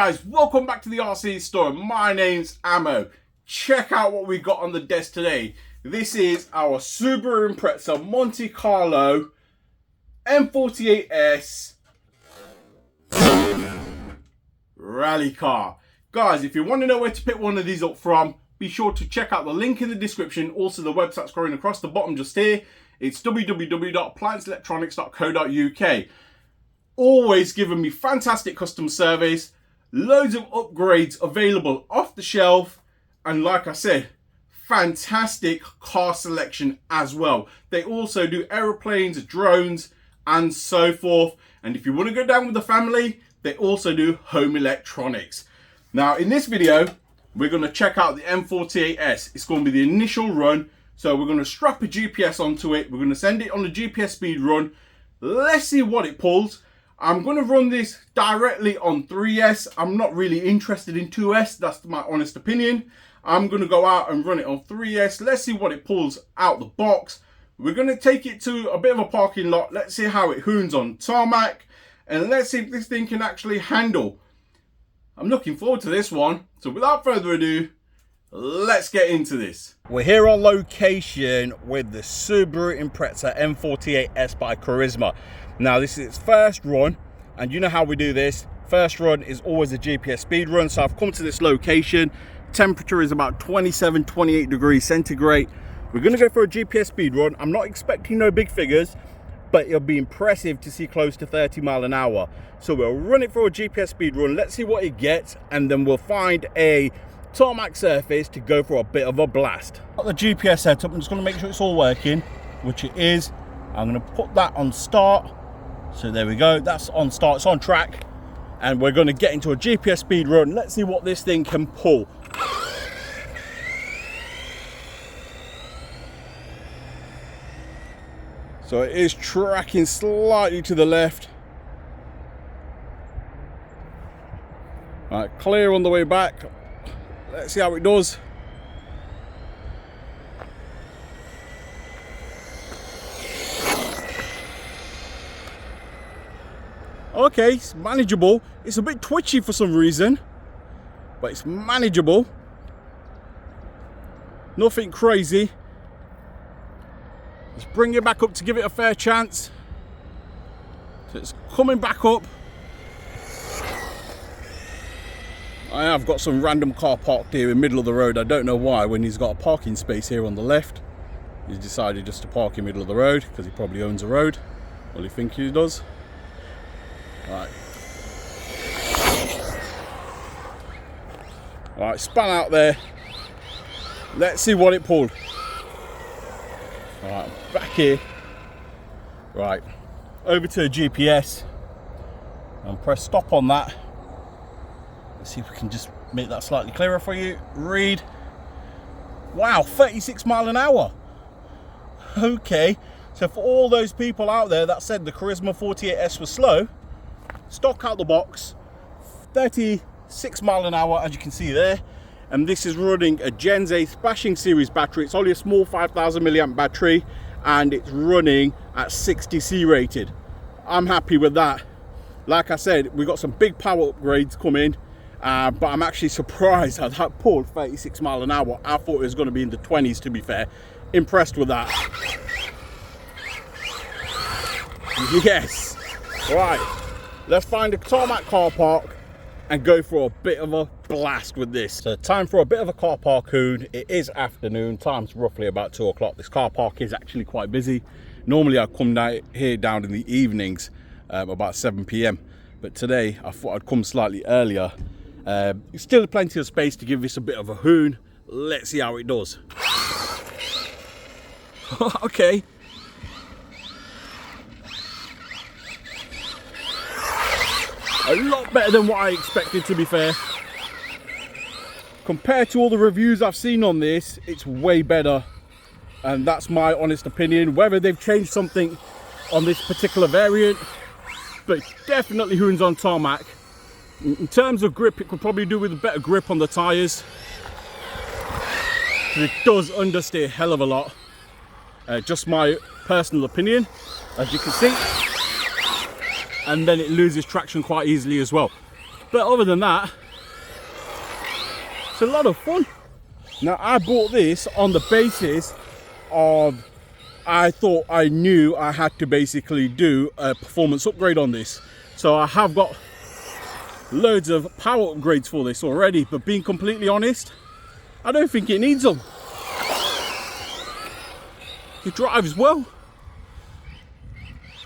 guys, welcome back to the RC store. My name's Ammo. Check out what we got on the desk today. This is our Subaru Impreza Monte Carlo M48S rally car. Guys, if you want to know where to pick one of these up from, be sure to check out the link in the description. Also, the website scrolling across the bottom just here. It's www.applianceelectronics.co.uk. Always giving me fantastic customer service, loads of upgrades available off the shelf, and like I said, fantastic car selection as well. They also do aeroplanes, drones, and so forth. And if you want to go down with the family, they also do home electronics. Now in this video, we're going to check out the M48S. It's going to be the initial run. So we're going to strap a GPS onto it. We're going to send it on a GPS speed run. Let's see what it pulls. I'm going to run this directly on 3S. I'm not really interested in 2S. That's my honest opinion. I'm going to go out and run it on 3S. Let's see what it pulls out the box. We're going to take it to a bit of a parking lot. Let's see how it hoons on tarmac. And let's see if this thing can actually handle. I'm looking forward to this one. So without further ado, let's get into this. We're here on location with the Subaru Impreza M48S by Carisma. Now this is its first run, and you know how we do this. First run is always a GPS speed run. So I've come to this location. Temperature is about 27, 28 degrees centigrade. We're gonna go for a GPS speed run. I'm not expecting no big figures, but it'll be impressive to see close to 30 miles an hour. So we'll run it for a GPS speed run. Let's see what it gets, and then we'll find a tarmac surface to go for a bit of a blast. Got the GPS set up. I'm just going to make sure it's all working, which it is. I'm going to put that on start. So there we go, that's on start, it's on track, and we're going to get into a GPS speed run. Let's see what this thing can pull. So it is tracking slightly to the left. All right, clear on the way back. Let's see how it does. Okay, it's manageable. It's a bit twitchy for some reason, but it's manageable. Nothing crazy. Let's bring it back up to give it a fair chance. So it's coming back up. I have got some random car parked here in the middle of the road. I don't know why, when he's got a parking space here on the left. He's decided just to park in the middle of the road because he probably owns a road. Well, he thinks he does. Right. Right, span out there. Let's see what it pulled. Right, back here. Right, over to the GPS and press stop on that. Let's see if we can just make that slightly clearer for you. Read. Wow, 36 miles an hour. Okay, so for all those people out there that said the Carisma 48S was slow, stock out the box, 36 miles an hour, as you can see there. And this is running a Gen Z Splashing Series battery. It's only a small 5,000 milliamp battery, and it's running at 60C rated. I'm happy with that. Like I said, we got some big power upgrades coming, but I'm actually surprised how that pulled 36 miles an hour. I thought it was going to be in the 20s, to be fair. Impressed with that. Yes. Right. Let's find a tarmac car park and go for a bit of a blast with this. So time for a bit of a car park hoon. It is afternoon, time's roughly about 2 o'clock. This car park is actually quite busy. Normally I come down here down in the evenings, about 7 p.m. But today I thought I'd come slightly earlier. Still plenty of space to give this a bit of a hoon. Let's see how it does. Okay. A lot better than what I expected, to be fair. Compared to all the reviews I've seen on this, it's way better. And that's my honest opinion. Whether they've changed something on this particular variant, but it definitely hoons on tarmac. In terms of grip, it could probably do with a better grip on the tyres. It does understeer a hell of a lot. Just my personal opinion, as you can see. And then it loses traction quite easily as well. But other than that, it's a lot of fun. Now, I bought this on the basis of I thought I knew I had to basically do a performance upgrade on this. So I have got loads of power upgrades for this already, but being completely honest, I don't think it needs them. It drives well.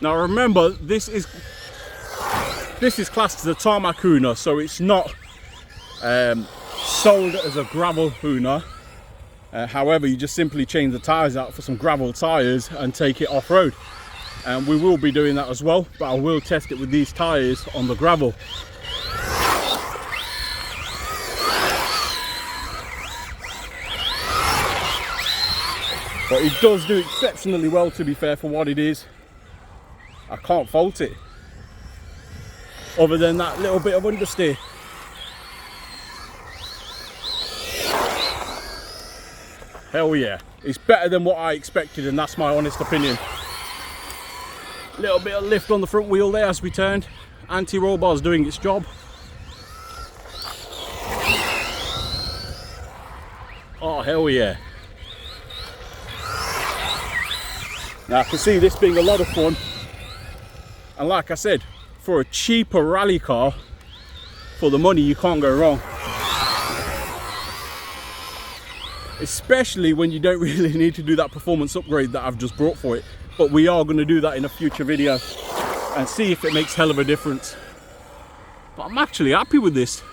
Now remember, this is classed as a tarmac hooner, so it's not sold as a gravel hooner. However, you just simply change the tyres out for some gravel tyres and take it off-road. And we will be doing that as well, but I will test it with these tyres on the gravel. But it does do exceptionally well, to be fair, for what it is. I can't fault it. Other than that little bit of understeer. Hell yeah, it's better than what I expected, and that's my honest opinion. Little bit of lift on the front wheel there as we turned. Anti-roll bar's doing its job. Oh hell yeah. Now I can see this being a lot of fun, and like I said, for a cheaper rally car, for the money, you can't go wrong. Especially when you don't really need to do that performance upgrade that I've just brought for it. But we are going to do that in a future video and see if it makes hell of a difference. But I'm actually happy with this.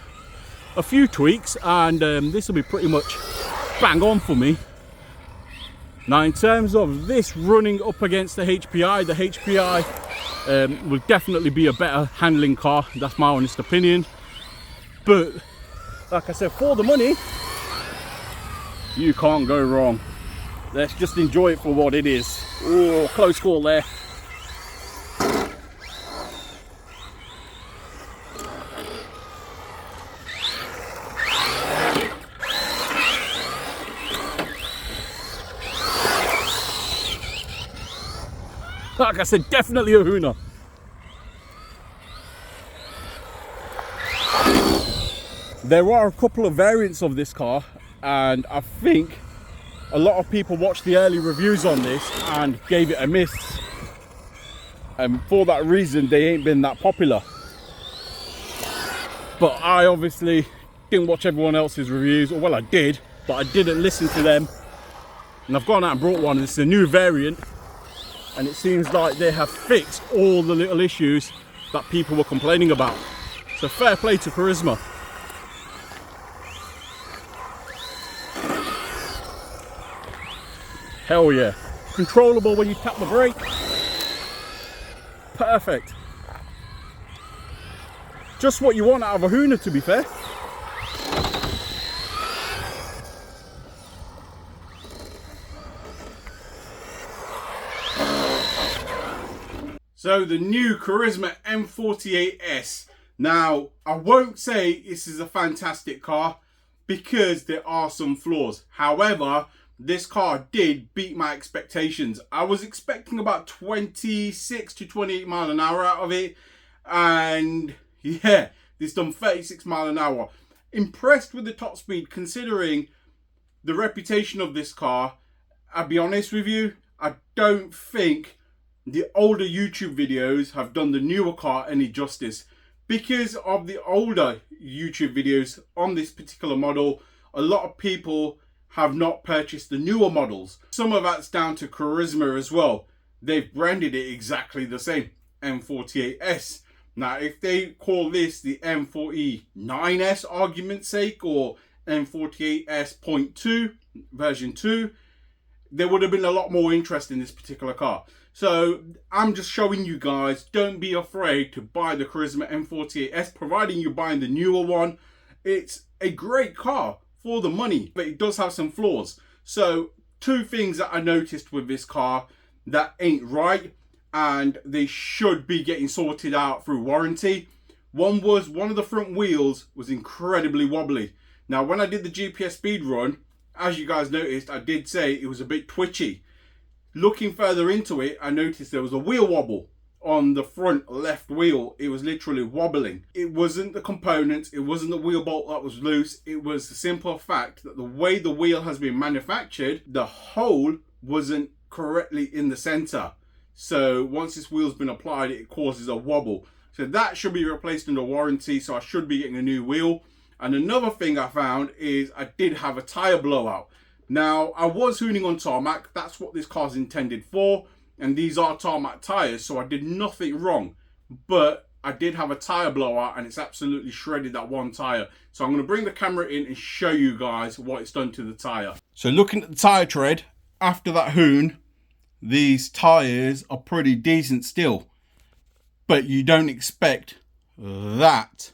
A few tweaks and this will be pretty much bang on for me. Now in terms of this running up against the HPI will definitely be a better handling car. That's my honest opinion. But like I said, for the money, you can't go wrong. Let's just enjoy it for what it is. Oh, close call there. Like I said, definitely a hooner. There are a couple of variants of this car, and I think a lot of people watched the early reviews on this and gave it a miss, and for that reason they ain't been that popular. But I obviously didn't watch everyone else's reviews, or well, I did, but I didn't listen to them, and I've gone out and brought one. It's a new variant, and it seems like they have fixed all the little issues that people were complaining about. So fair play to Carisma. Hell yeah. Controllable when you tap the brake. Perfect. Just what you want out of a hooner, to be fair. So the new Carisma M48S. Now, I won't say this is a fantastic car because there are some flaws. However, this car did beat my expectations. I was expecting about 26 to 28 mile an hour out of it, and yeah, this done 36 mile an hour. Impressed with the top speed considering the reputation of this car. I'll be honest with you, I don't think the older YouTube videos have done the newer car any justice. Because of the older YouTube videos on this particular model, a lot of people have not purchased the newer models. Some of that's down to Carisma as well. They've branded it exactly the same, M48S. Now, if they call this the M49S argument's sake, or M48S.2 version 2, there would have been a lot more interest in this particular car. So I'm just showing you guys, don't be afraid to buy the Carisma M48S, providing you're buying the newer one. It's a great car for the money, but it does have some flaws. So two things that I noticed with this car that ain't right, and they should be getting sorted out through warranty. One was one of the front wheels was incredibly wobbly. Now, when I did the GPS speed run, as you guys noticed, I did say it was a bit twitchy. Looking further into it, I noticed there was a wheel wobble on the front left wheel, it was literally wobbling. It wasn't the components, it wasn't the wheel bolt that was loose, it was the simple fact that the way the wheel has been manufactured, the hole wasn't correctly in the center. So once this wheel's been applied, it causes a wobble. So that should be replaced under warranty, so I should be getting a new wheel. And another thing I found is I did have a tire blowout. Now, I was hooning on tarmac, that's what this car's intended for, and these are tarmac tires, so I did nothing wrong. But I did have a tire blowout, and it's absolutely shredded that one tire. So I'm going to bring the camera in and show you guys what it's done to the tire. So looking at the tire tread, after that hoon, these tires are pretty decent still. But you don't expect that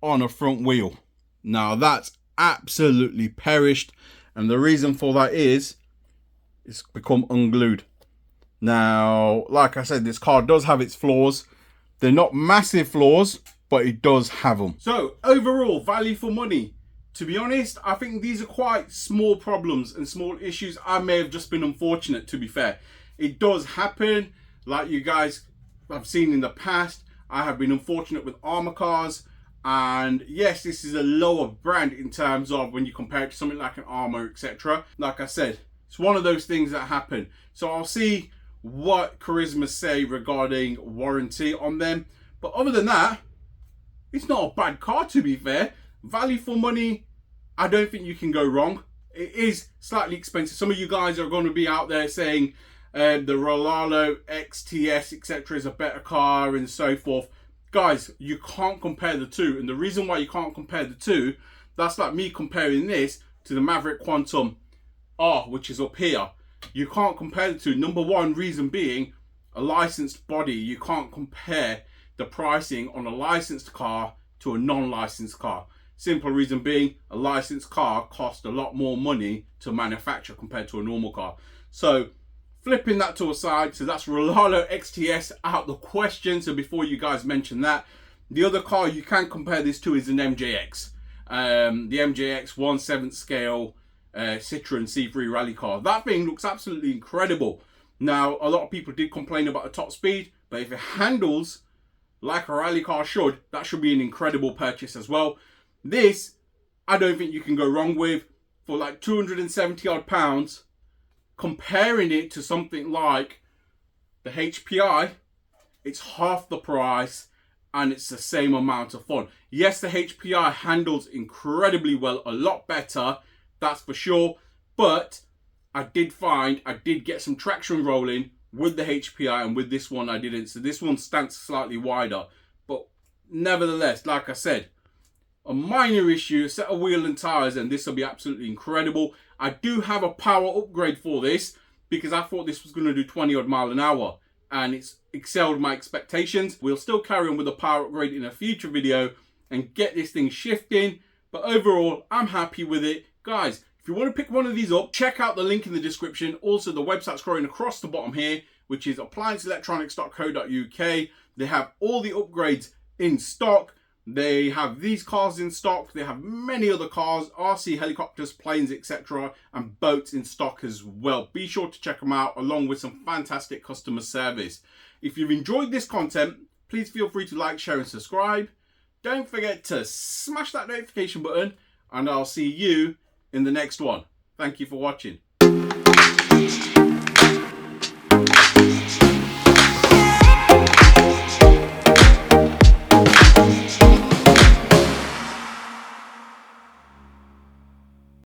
on a front wheel. Now that's absolutely perished. And the reason for that is it's become unglued. Now, like I said, this car does have its flaws. They're not massive flaws, but it does have them. So overall, value for money. To be honest, I think these are quite small problems and small issues. I may have just been unfortunate, to be fair. It does happen. Like you guys have seen in the past, I have been unfortunate with armor cars. And yes, this is a lower brand in terms of when you compare it to something like an Armour, etc. Like I said, it's one of those things that happen. So I'll see what Carisma say regarding warranty on them. But other than that, it's not a bad car, to be fair. Value for money, I don't think you can go wrong. It is slightly expensive. Some of you guys are going to be out there saying the Rolalo XTS, etc. is a better car and so forth. Guys, you can't compare the two. And the reason why you can't compare the two, that's like me comparing this to the Maverick Quantum R, which is up here. You can't compare the two. Number one reason being a licensed body. You can't compare the pricing on a licensed car to a non-licensed car. Simple reason being a licensed car costs a lot more money to manufacture compared to a normal car. So flipping that to a side, so that's Rolalo XTS out the question. So before you guys mention that, the other car you can compare this to is an MJX. The MJX 1/7 scale Citroen C3 rally car. That thing looks absolutely incredible. Now, a lot of people did complain about the top speed, but if it handles like a rally car should, that should be an incredible purchase as well. This, I don't think you can go wrong with. For like 270 odd pounds, comparing it to something like the HPI, it's half the price and it's the same amount of fun. Yes, the HPI handles incredibly well, a lot better, that's for sure. But I did find I did get some traction rolling with the HPI, and with this one I didn't. So this one stands slightly wider. But nevertheless, like I said, a minor issue, a set of wheel and tires, and this will be absolutely incredible. I do have a power upgrade for this because I thought this was going to do 20 odd mile an hour, and it's excelled my expectations. We'll still carry on with the power upgrade in a future video and get this thing shifting. But overall, I'm happy with it. Guys, if you want to pick one of these up, check out the link in the description. Also, the website scrolling across the bottom here, which is applianceelectronics.co.uk. They have all the upgrades in stock. They have these cars in stock. They have many other cars, RC, helicopters, planes, etc. and boats in stock as well. Be sure to check them out, along with some fantastic customer service. If you've enjoyed this content, please feel free to like, share and subscribe. Don't forget to smash that notification button, and I'll see you in the next one. Thank you for watching.